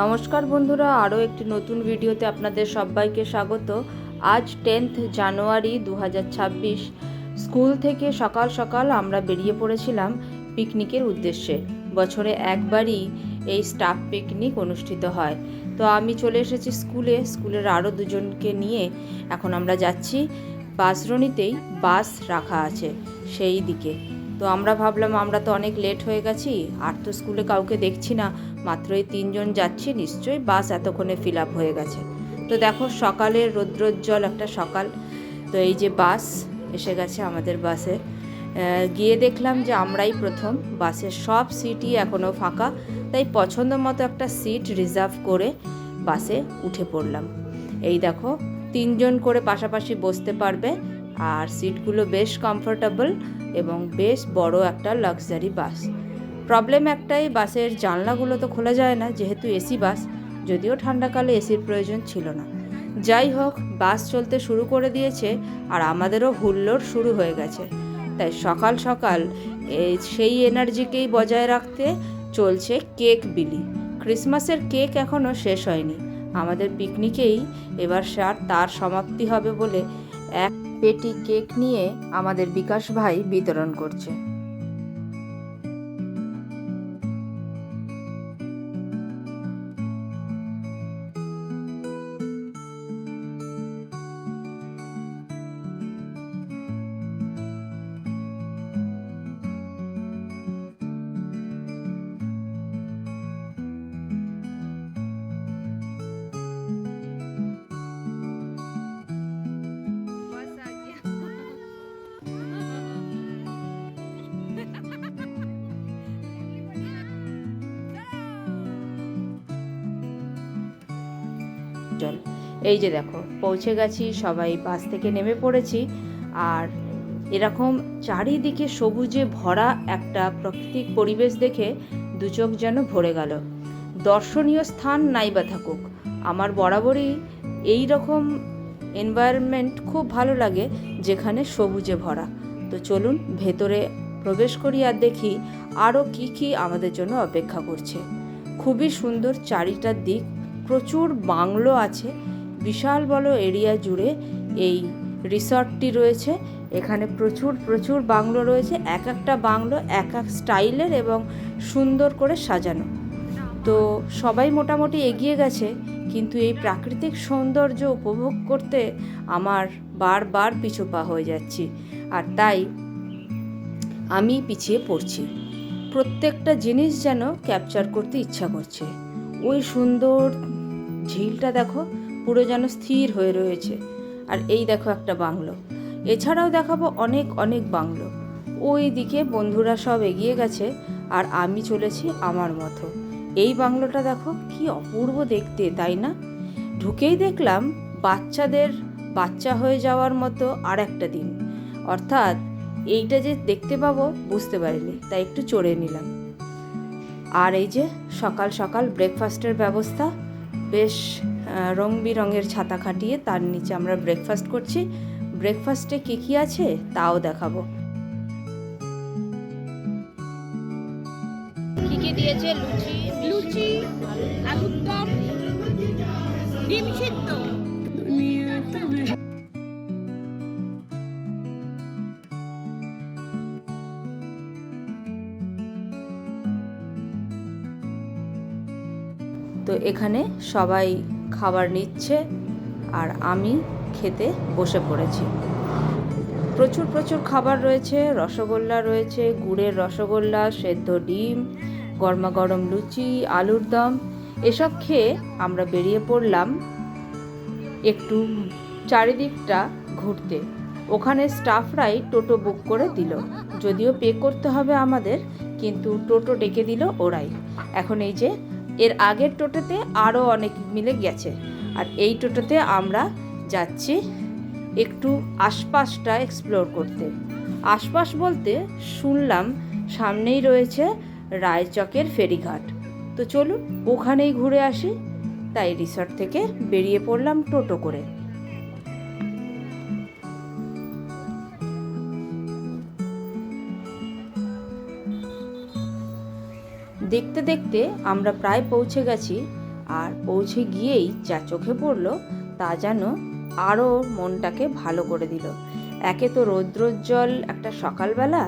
নমস্কার বন্ধুরা, আরও একটি নতুন ভিডিওতে আপনাদের সবাইকে স্বাগত। আজ 10 জানুয়ারি 2026 স্কুল থেকে সকাল সকাল আমরা বেরিয়ে পড়েছিলাম পিকনিকের উদ্দেশ্যে। বছরে একবারই এই স্টাফ পিকনিক অনুষ্ঠিত হয়। তো আমি চলে এসেছি স্কুলের আরও দুজনকে নিয়ে। এখন আমরা যাচ্ছি বাসরণীতেই, বাস রাখা আছে সেই দিকে। তো আমরা ভাবলাম আমরা তো অনেক লেট হয়ে গেছি, আর তো স্কুলে কাউকে দেখছি না, মাত্রই 3 জন যাচ্ছি, নিশ্চয়ই বাস এতক্ষণে ফিল আপ হয়ে গেছে। তো দেখো সকালের রৌদ্রোজ্জ্বল একটা সকাল। তো এই যে বাস এসে গেছে আমাদের বাসে। গিয়ে দেখলাম যে আমরাই প্রথম, বাসের সব সিটই এখনও ফাঁকা। তাই পছন্দ মতো একটা সিট রিজার্ভ করে বাসে উঠে পড়লাম। এই দেখো 3 জন করে পাশাপাশি বসতে পারবে, আর সিটগুলো বেশ কমফোর্টেবল এবং বেশ বড় একটা লাক্সারি বাস। প্রবলেম একটাই, বাসের জানলাগুলো তো খোলা যায় না যেহেতু এসি বাস, যদিও ঠান্ডাকালে এসির প্রয়োজন ছিল না। যাই হোক, বাস চলতে শুরু করে দিয়েছে আর আমাদেরও হুল্লোড় শুরু হয়ে গেছে। তাই সকাল সকাল সেই এনার্জিকেই বজায় রাখতে চলছে কেক বিলি। ক্রিসমাসের কেক এখনও শেষ হয়নি, আমাদের পিকনিকেই এবার তার সমাপ্তি হবে বলে এক পেটি কেক নিয়ে আমাদের বিকাশ ভাই বিতরণ করছে। এই যে দেখো পৌঁছে গেছি, সবাই বাস থেকে নেমে পড়েছি। আর এরকম চারিদিকে সবুজে ভরা একটা প্রাকৃতিক পরিবেশ দেখে দু চোখ যেন ভরে গেল। দর্শনীয় স্থান নাইবা থাকুক, আমার বরাবরই এই রকম এনভায়রনমেন্ট খুব ভালো লাগে যেখানে সবুজে ভরা। তো চলুন ভেতরে প্রবেশ করি আর দেখি আরও কি আমাদের জন্য অপেক্ষা করছে। খুবই সুন্দর চারিটার দিক, প্রচুর বাংলো আছে, বিশাল বড় এরিয়া জুড়ে এই রিসর্টটি রয়েছে। এখানে প্রচুর বাংলো রয়েছে, এক একটা বাংলো এক এক স্টাইলের এবং সুন্দর করে সাজানো। তো সবাই মোটামুটি এগিয়ে গেছে, কিন্তু এই প্রাকৃতিক সৌন্দর্য উপভোগ করতে আমার বারবার পিছু পা হয়ে যাচ্ছি, আর তাই আমি পিছিয়ে পড়ছি। প্রত্যেকটা জিনিস যেন ক্যাপচার করতে ইচ্ছা করছে। ওই সুন্দর ঝিলটা দেখো, পুরো যেন স্থির হয়ে রয়েছে। আর এই দেখো একটা বাংলো, এছাড়াও দেখাবো অনেক বাংলো। ওই দিকে বন্ধুরা সব এগিয়ে গেছে আর আমি চলেছি আমার মতো। এই বাংলোটা দেখো কি অপূর্ব দেখতে, তাই না? ঢুকেই দেখলাম বাচ্চাদের বাচ্চা হয়ে যাওয়ার মতো আর একটা দিন, অর্থাৎ এইটা যে দেখতে পাবো বুঝতে পারিনি, তাই একটু চড়ে নিলাম। আর এই যে সকাল সকাল ব্রেকফাস্টের ব্যবস্থা, বেশ রং বেরঙের ছাতা খাটিয়ে তার নিচে আমরা ব্রেকফাস্ট করছি। ব্রেকফাস্টে কী আছে তাও দেখাবো। কি দিয়েছে? লুচি, আলুর দম, ডিম সিদ্ধ। তো এখানে সবাই খাবার নিচ্ছে আর আমি খেতে বসে পড়েছি। প্রচুর খাবার রয়েছে, রসগোল্লা রয়েছে, গুড়ের রসগোল্লা, সেদ্ধ ডিম, গরমাগরম লুচি, আলুর দম। এসব খেয়ে আমরা বেরিয়ে পড়লাম একটু চারিদিকটা ঘুরতে। ওখানে স্টাফরাই টোটো বুক করে দিল, যদিও পে করতে হবে আমাদের, কিন্তু টোটো ডেকে দিল ওরাই। এখন এই যে এর আগের টোটোতে আরও অনেক মিলে গেছে, আর এই টোটোতে আমরা যাচ্ছি একটু আশপাশটা এক্সপ্লোর করতে। আশপাশ বলতে শুনলাম সামনেই রয়েছে রায়চকের ফেরিঘাট। তো চলুন ওখানেই ঘুরে আসি। তাই রিসর্ট থেকে বেরিয়ে পড়লাম টোটো করে। দেখতে দেখতে আমরা প্রায় পৌঁছে গেছি আর পৌঁছে গিয়েই যা চোখে পড়ল তা যেন আরও মনটাকে ভালো করে দিল। একে তো রৌদ্রোজ্জ্বল একটা সকালবেলা,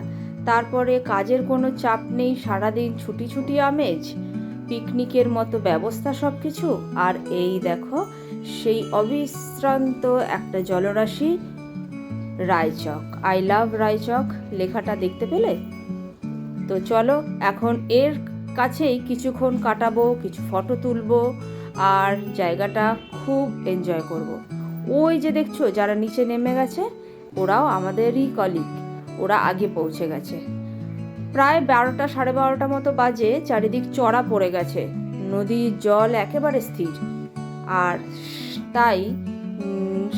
তারপরে কাজের কোনো চাপ নেই, সারাদিন ছুটি ছুটি আমেজ, পিকনিকের মতো ব্যবস্থা সব কিছু। আর এই দেখো সেই অবিশ্রান্ত একটা জলরাশি, রায়চক। আই লাভ রায়চক লেখাটা দেখতে পেলে? তো চলো এখন এর কাছেই কিছুক্ষণ কাটাবো, কিছু ফটো তুলবো আর জায়গাটা খুব এনজয় করব। ওই যে দেখছো যারা নিচে নেমে গেছে, ওরাও আমাদেরই কলিগ, ওরা আগে পৌঁছে গেছে। প্রায় 12টা সাড়ে 12টা মতো বাজে, চারিদিক চড়া পড়ে গেছে, নদীর জল একেবারে স্থির। আর তাই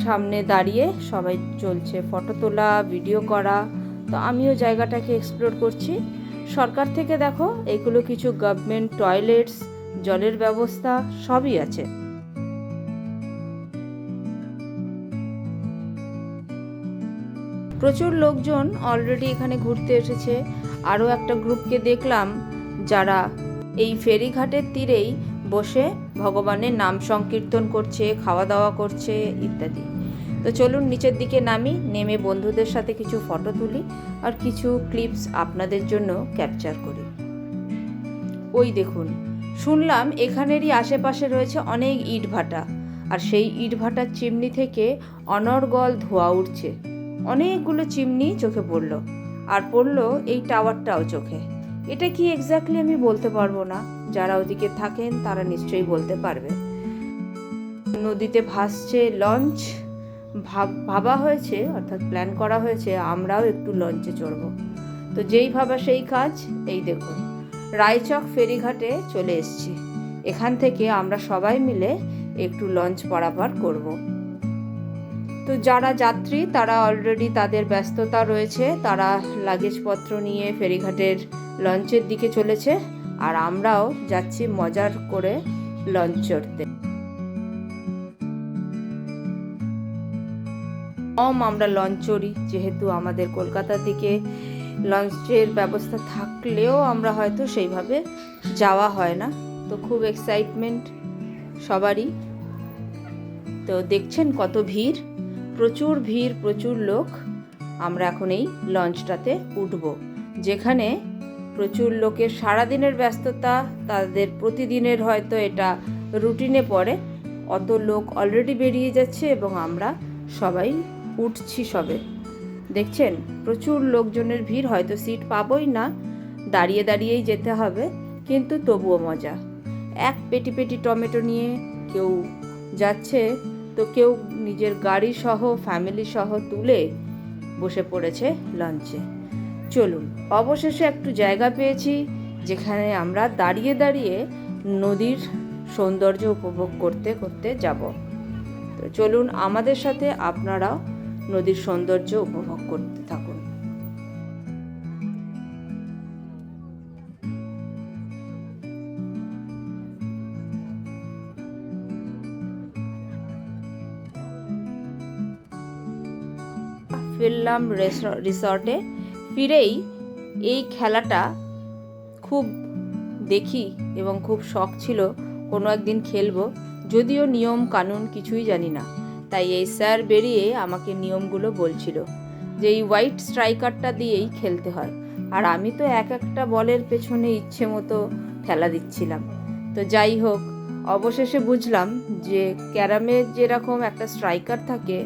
সামনে দাঁড়িয়ে সবাই চলছে ফটো তোলা, ভিডিও করা। তো আমিও জায়গাটাকে এক্সপ্লোর করছি। সরকার থেকে দেখো এগুলো কিছু গভর্নমেন্ট টয়লেটস, জলের ব্যবস্থা সবই আছে। প্রচুর লোকজন অলরেডি এখানে ঘুরতে এসেছে। আরও একটা গ্রুপকে দেখলাম যারা এই ফেরিঘাটের তীরেই বসে ভগবানের নাম সংকীর্তন করছে, খাওয়া দাওয়া করছে ইত্যাদি। তো চলুন নিচের দিকে নামি, নেমে বন্ধুদের সাথে কিছু ফটো তুলি আর কিছু ক্লিপস আপনাদের জন্য ক্যাপচার করি। ওই দেখুন, শুনলাম এখানেরই আশেপাশে রয়েছে অনেক ইটভাটা, আর সেই ইটভাটার চিমনি থেকে অনর্গল ধোঁয়া উঠছে। অনেকগুলো চিমনি চোখে পড়ল, আর পড়ল এই টাওয়ারটাও চোখে। এটা কি এক্স্যাক্টলি আমি বলতে পারবো না, যারা ওদিকে থাকেন তারা নিশ্চয়ই বলতে পারবে। নদীতে ভাসছে লঞ্চ, ভাবা হয়েছে অর্থাৎ প্ল্যান করা হয়েছে আমরাও একটু লঞ্চে চড়ব। তো যেই ভাবা সেই কাজ। এই দেখুন রায়চক ফেরিঘাটে চলে এসেছি। এখান থেকে আমরা সবাই মিলে একটু লঞ্চ পারাপার করব। তো যারা যাত্রী তারা অলরেডি তাদের ব্যস্ততা রয়েছে, তারা লাগেজপত্র নিয়ে ফেরিঘাটের লঞ্চের দিকে চলেছে, আর আমরাও যাচ্ছি মজার করে লঞ্চ চড়তে। আমরা লঞ্চ চড়ি, যেহেতু আমাদের কলকাতার দিকে লঞ্চের ব্যবস্থা থাকলেও আমরা হয়তো সেইভাবে যাওয়া হয় না। তো খুব এক্সাইটমেন্ট সবারই। তো দেখছেন কত ভিড়, প্রচুর ভিড়, প্রচুর লোক। আমরা এখন এই লঞ্চটাতে উঠব, যেখানে প্রচুর লোকের সারাদিনের ব্যস্ততা, তাদের প্রতিদিনের হয়তো এটা রুটিনে পড়ে। অত লোক অলরেডি বেরিয়ে যাচ্ছে এবং আমরা সবাই উঠছি সবে। দেখছেন প্রচুর লোকজনের ভিড়, হয়তো সিট পাবোই না, দাঁড়িয়ে দাঁড়িয়েই যেতে হবে, কিন্তু তবুও মজা। এক পেটি পেটি টমেটো নিয়ে কেউ যাচ্ছে, তো কেউ নিজের গাড়ি সহ ফ্যামিলি সহ তুলে বসে পড়েছে লঞ্চে। চলুন, অবশেষে একটু জায়গা পেয়েছি যেখানে আমরা দাঁড়িয়ে দাঁড়িয়ে নদীর সৌন্দর্য উপভোগ করতে করতে যাব। তো চলুন আমাদের সাথে আপনারাও নদীর সৌন্দর্য উপভোগ করতে থাকুন। ফিরলাম রিসর্টে। ফিরেই এই খেলাটা খুব দেখি এবং খুব শখ ছিল কোনো একদিন খেলবো, যদিও নিয়ম কানুন কিছুই জানি না। তাই এই স্যার বেরিয়ে আমাকে নিয়মগুলো বলছিল যে এই হোয়াইট স্ট্রাইকারটা দিয়েই খেলতে হয়, আর আমি তো এক একটা বলের পেছনে ইচ্ছে মতো ঠেলা দিচ্ছিলাম। তো যাই হোক, অবশেষে বুঝলাম যে ক্যারামে যেরকম একটা স্ট্রাইকার থাকে,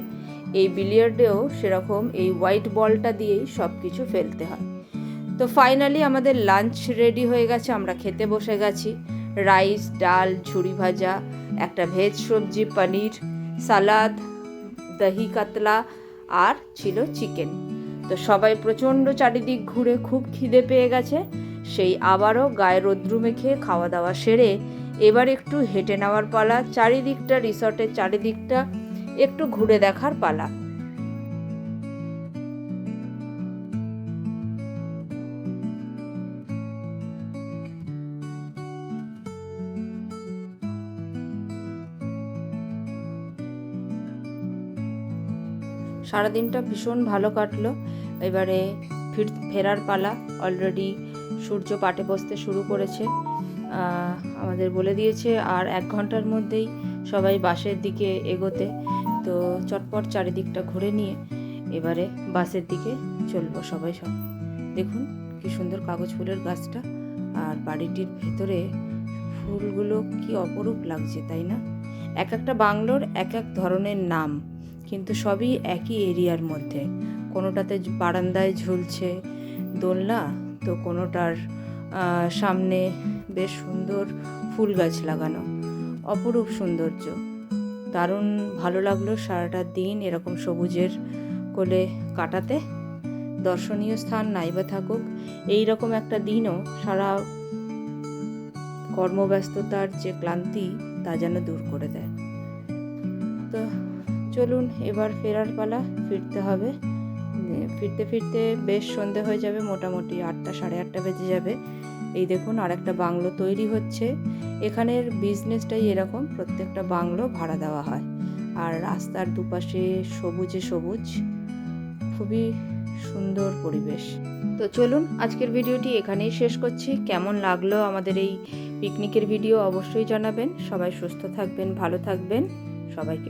এই বিলিয়ার্ডেও সেরকম এই হোয়াইট বলটা দিয়েই সব কিছু ফেলতে হয়। তো ফাইনালি আমাদের লাঞ্চ রেডি হয়ে গেছে, আমরা খেতে বসে গেছি। রাইস, ডাল, ঝুড়ি ভাজা, একটা ভেজ সবজি, পনির, সালাদ, দহি কাতলা আর ছিল চিকেন। তো সবাই প্রচণ্ড চারিদিক ঘুরে খুব খিদে পেয়ে গেছে। সেই আবারও গায়ে রোদ্রু মেখে খাওয়া দাওয়া সেরে এবার একটু হেঁটে নেওয়ার পালা, চারিদিকটা রিসর্টের চারিদিকটা একটু ঘুরে দেখার পালা। সারাদিনটা ভীষণ ভালো কাটলো। এবারে ফেরার পালা। অলরেডি সূর্য পাটে বসতে শুরু করেছে, আমাদের বলে দিয়েছে আর 1 ঘন্টার মধ্যেই সবাই বাসের দিকে এগোতে। তো চটপট চারিদিকটা ঘুরে নিয়ে এবারে বাসের দিকে চলবো সবাই। সব দেখুন কি সুন্দর কাগজ ফুলের গাছটা, আর বাড়িটির ভেতরে ফুলগুলো কি অপরূপ লাগছে, তাই না? এক একটা বাংলোর এক এক ধরনের নাম, কিন্তু সবই একই এরিয়ার মধ্যে। কোনোটাতে বারান্দায় ঝুলছে দোলনা, তো কোনোটার সামনে বেশ সুন্দর ফুল গাছ লাগানো, অপরূপ সৌন্দর্য। দারুণ ভালো লাগলো সারাটা দিন এরকম সবুজের কোলে কাটাতে। দর্শনীয় স্থান নাইবা থাকুক, এই রকম একটা দিনও সারা কর্মব্যস্ততার যে ক্লান্তি তা যেন দূর করে দেয়। তো চলুন এবার ফেরার পালা, ফিরতে হবে। ফিরতে ফিরতে বেশ সন্ধে হয়ে যাবে, মোটামুটি 8টা, সাড়ে 8টা বেজে যাবে। এই দেখুন আর একটা বাংলো তৈরি হচ্ছে। এখানের বিজনেসটাই এরকম, প্রত্যেকটা বাংলো ভাড়া দেওয়া হয়, আর রাস্তার দুপাশে সবুজে সবুজ, খুবই সুন্দর পরিবেশ। তো চলুন আজকের ভিডিওটি এখানেই শেষ করছি। কেমন লাগলো আমাদের এই পিকনিকের ভিডিও অবশ্যই জানাবেন। সবাই সুস্থ থাকবেন, ভালো থাকবেন, সবাইকে